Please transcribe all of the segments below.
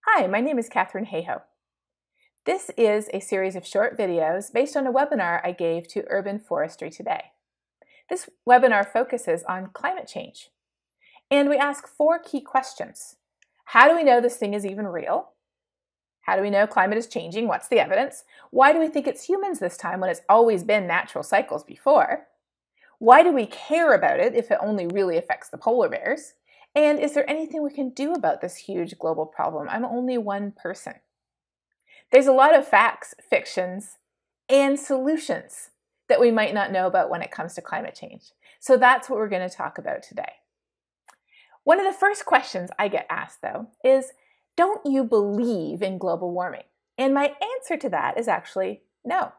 Hi, my name is Katherine Hayhoe. This is a series of short videos based on a webinar I gave to Urban Forestry Today. This webinar focuses on climate change, and we ask 4 key questions. How do we know this thing is even real? How do we know climate is changing? What's the evidence? Why do we think it's humans this time when it's always been natural cycles before? Why do we care about it if it only really affects the polar bears? And is there anything we can do about this huge global problem? I'm only one person. There's a lot of facts, fictions, and solutions that we might not know about when it comes to climate change. So that's what we're going to talk about today. One of the first questions I get asked, though, is, don't you believe in global warming? And my answer to that is actually no.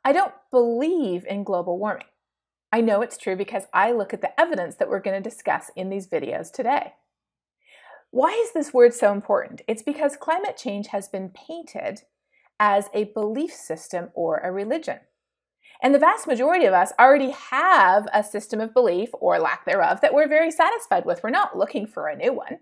I don't believe in global warming. I know it's true because I look at the evidence that we're going to discuss in these videos today. Why is this word so important? It's because climate change has been painted as a belief system or a religion. And the vast majority of us already have a system of belief, or lack thereof, that we're very satisfied with. We're not looking for a new one.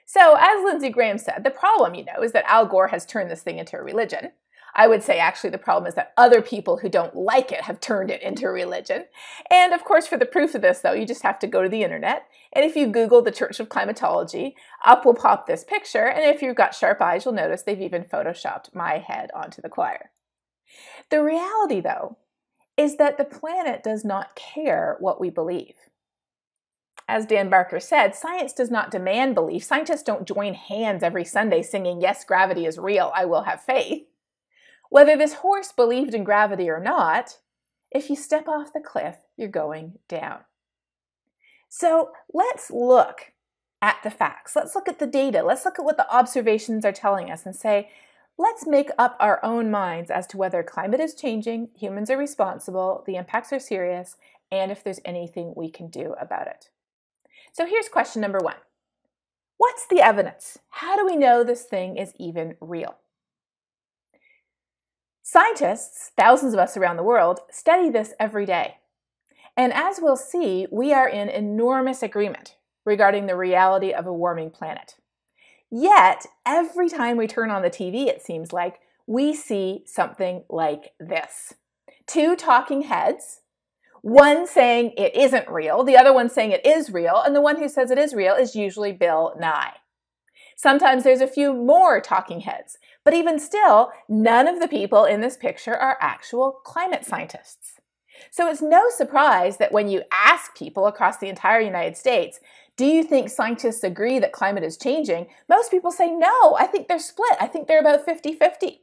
So, as Lindsey Graham said, the problem, is that Al Gore has turned this thing into a religion. I would say actually the problem is that other people who don't like it have turned it into a religion. And of course, for the proof of this, though, you just have to go to the internet. And if you Google the Church of Climatology, up will pop this picture. And if you've got sharp eyes, you'll notice they've even photoshopped my head onto the choir. The reality, though, is that the planet does not care what we believe. As Dan Barker said, science does not demand belief. Scientists don't join hands every Sunday singing, "Yes, gravity is real, I will have faith." Whether this horse believed in gravity or not, if you step off the cliff, you're going down. So let's look at the facts. Let's look at the data. Let's look at what the observations are telling us and say, let's make up our own minds as to whether climate is changing, humans are responsible, the impacts are serious, and if there's anything we can do about it. So here's question number 1. What's the evidence? How do we know this thing is even real? Scientists, thousands of us around the world, study this every day. And as we'll see, we are in enormous agreement regarding the reality of a warming planet. Yet, every time we turn on the TV, it seems like, we see something like this. 2 talking heads, one saying it isn't real, the other one saying it is real, and the one who says it is real is usually Bill Nye. Sometimes there's a few more talking heads, but even still, none of the people in this picture are actual climate scientists. So it's no surprise that when you ask people across the entire United States, do you think scientists agree that climate is changing? Most people say no, I think they're split. I think they're about 50-50.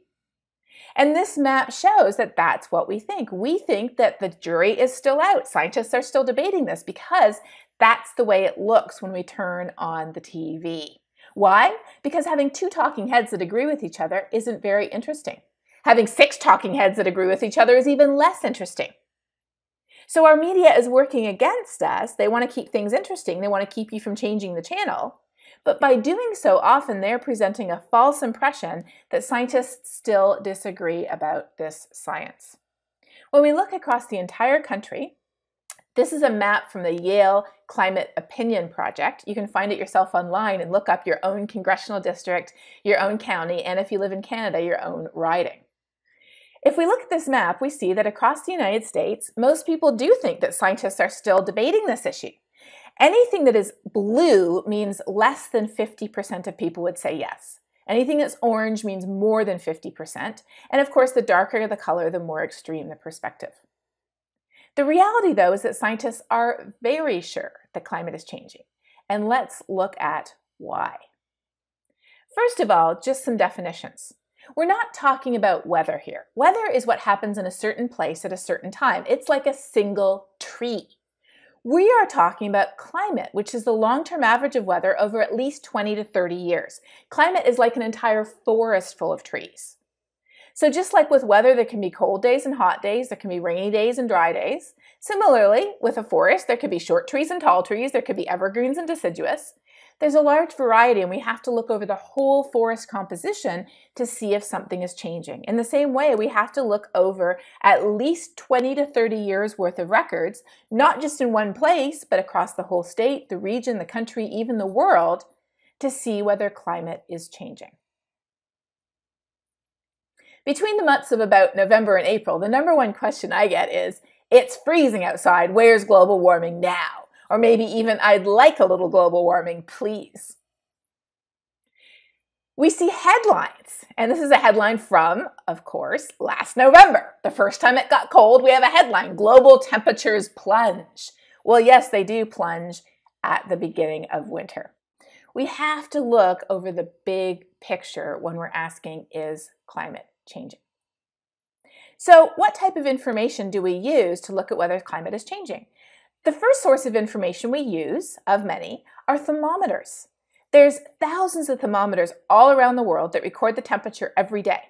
And this map shows that that's what we think. We think that the jury is still out. Scientists are still debating this because that's the way it looks when we turn on the TV. Why? Because having 2 talking heads that agree with each other isn't very interesting. Having 6 talking heads that agree with each other is even less interesting. So our media is working against us. They want to keep things interesting. They want to keep you from changing the channel. But by doing so, often they're presenting a false impression that scientists still disagree about this science. When we look across the entire country, this is a map from the Yale Climate Opinion Project. You can find it yourself online and look up your own congressional district, your own county, and if you live in Canada, your own riding. If we look at this map, we see that across the United States, most people do think that scientists are still debating this issue. Anything that is blue means less than 50% of people would say yes. Anything that's orange means more than 50%. And of course, the darker the color, the more extreme the perspective. The reality, though, is that scientists are very sure that climate is changing. And let's look at why. First of all, just some definitions. We're not talking about weather here. Weather is what happens in a certain place at a certain time. It's like a single tree. We are talking about climate, which is the long-term average of weather over at least 20 to 30 years. Climate is like an entire forest full of trees. So just like with weather, there can be cold days and hot days, there can be rainy days and dry days. Similarly, with a forest, there could be short trees and tall trees, there could be evergreens and deciduous. There's a large variety, and we have to look over the whole forest composition to see if something is changing. In the same way, we have to look over at least 20 to 30 years worth of records, not just in one place, but across the whole state, the region, the country, even the world, to see whether climate is changing. Between the months of about November and April, the number one question I get is, "It's freezing outside, where's global warming now?" Or maybe even, "I'd like a little global warming, please." We see headlines, and this is a headline from, of course, last November. The first time it got cold, we have a headline, "Global temperatures plunge." Well, yes, they do plunge at the beginning of winter. We have to look over the big picture when we're asking, is climate changing? So what type of information do we use to look at whether climate is changing? The first source of information we use, of many, are thermometers. There's thousands of thermometers all around the world that record the temperature every day.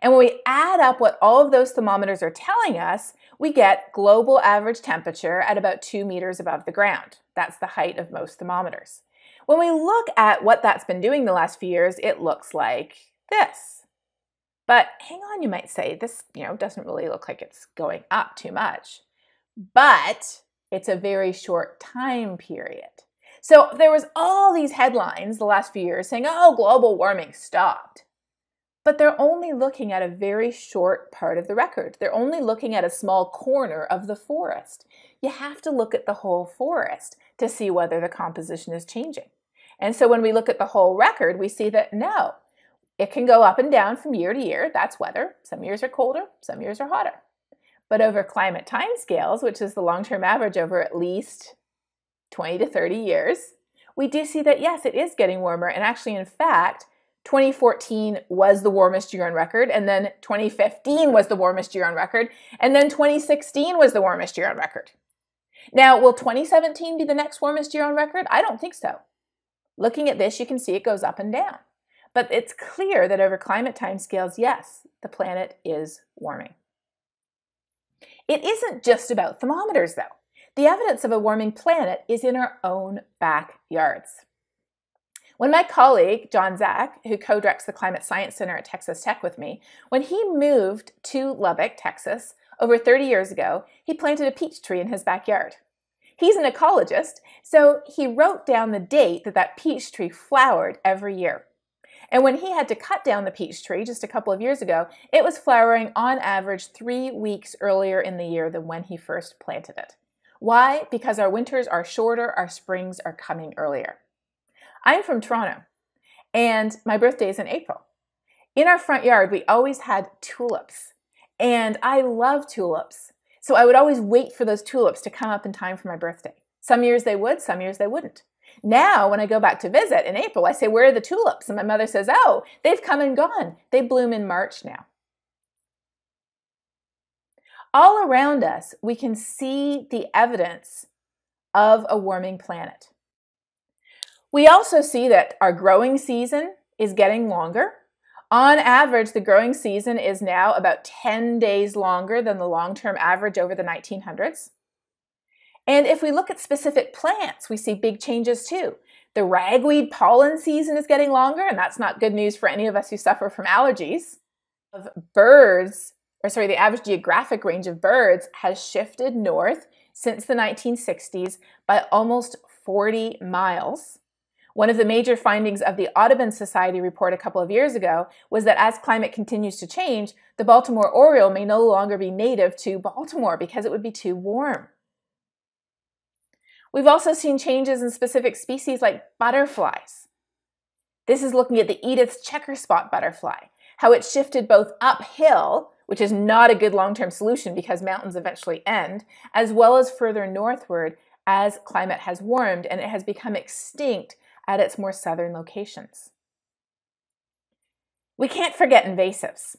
And when we add up what all of those thermometers are telling us, we get global average temperature at about 2 meters above the ground. That's the height of most thermometers. When we look at what that's been doing the last few years, it looks like this. But hang on, you might say, this doesn't really look like it's going up too much. But it's a very short time period. So there was all these headlines the last few years saying, "Oh, global warming stopped." But they're only looking at a very short part of the record. They're only looking at a small corner of the forest. You have to look at the whole forest to see whether the composition is changing. And so when we look at the whole record, we see that no, it can go up and down from year to year. That's weather. Some years are colder, some years are hotter. But over climate timescales, which is the long-term average over at least 20 to 30 years, we do see that yes, it is getting warmer. And actually, in fact, 2014 was the warmest year on record, and then 2015 was the warmest year on record, and then 2016 was the warmest year on record. Now, will 2017 be the next warmest year on record? I don't think so. Looking at this, you can see it goes up and down. But it's clear that over climate timescales, yes, the planet is warming. It isn't just about thermometers, though. The evidence of a warming planet is in our own backyards. When my colleague, John Zak, who co-directs the Climate Science Center at Texas Tech with me, when he moved to Lubbock, Texas, over 30 years ago, he planted a peach tree in his backyard. He's an ecologist, so he wrote down the date that peach tree flowered every year. And when he had to cut down the peach tree just a couple of years ago, it was flowering on average 3 weeks earlier in the year than when he first planted it. Why? Because our winters are shorter, our springs are coming earlier. I'm from Toronto, and my birthday is in April. In our front yard, we always had tulips, and I love tulips. So I would always wait for those tulips to come up in time for my birthday. Some years they would, some years they wouldn't. Now, when I go back to visit in April, I say, "Where are the tulips?" And my mother says, "Oh, they've come and gone. They bloom in March now." All around us, we can see the evidence of a warming planet. We also see that our growing season is getting longer. On average, the growing season is now about 10 days longer than the long-term average over the 1900s. And if we look at specific plants, we see big changes too. The ragweed pollen season is getting longer, and that's not good news for any of us who suffer from allergies. The average geographic range of birds has shifted north since the 1960s by almost 40 miles. One of the major findings of the Audubon Society report a couple of years ago was that as climate continues to change, the Baltimore oriole may no longer be native to Baltimore because it would be too warm. We've also seen changes in specific species like butterflies. This is looking at the Edith's checker spot butterfly, how it shifted both uphill, which is not a good long-term solution because mountains eventually end, as well as further northward as climate has warmed and it has become extinct at its more southern locations. We can't forget invasives.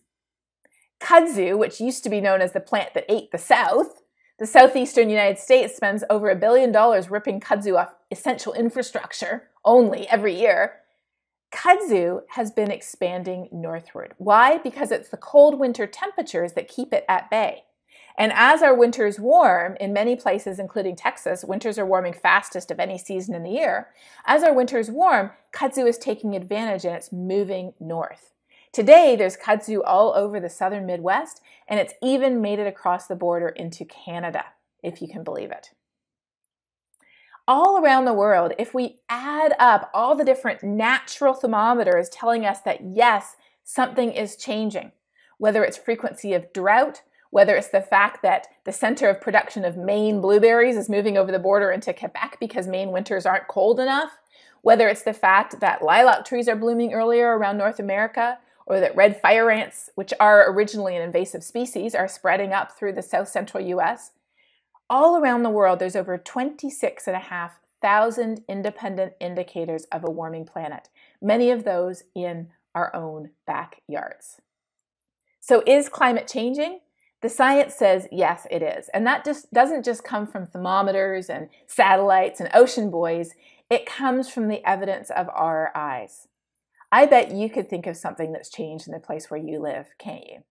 Kudzu, which used to be known as the plant that ate the South, the southeastern United States spends over $1 billion ripping kudzu off essential infrastructure only every year. Kudzu has been expanding northward. Why? Because it's the cold winter temperatures that keep it at bay. And as our winters warm, in many places, including Texas, winters are warming fastest of any season in the year. As our winters warm, kudzu is taking advantage and it's moving north. Today, there's kudzu all over the southern Midwest, and it's even made it across the border into Canada, if you can believe it. All around the world, if we add up all the different natural thermometers telling us that yes, something is changing, whether it's frequency of drought, whether it's the fact that the center of production of Maine blueberries is moving over the border into Quebec because Maine winters aren't cold enough, whether it's the fact that lilac trees are blooming earlier around North America, or that red fire ants, which are originally an invasive species, are spreading up through the south central US. All around the world, there's over 26,500 independent indicators of a warming planet, many of those in our own backyards. So is climate changing? The science says yes, it is. And that doesn't just come from thermometers and satellites and ocean buoys. It comes from the evidence of our eyes. I bet you could think of something that's changed in the place where you live, can't you?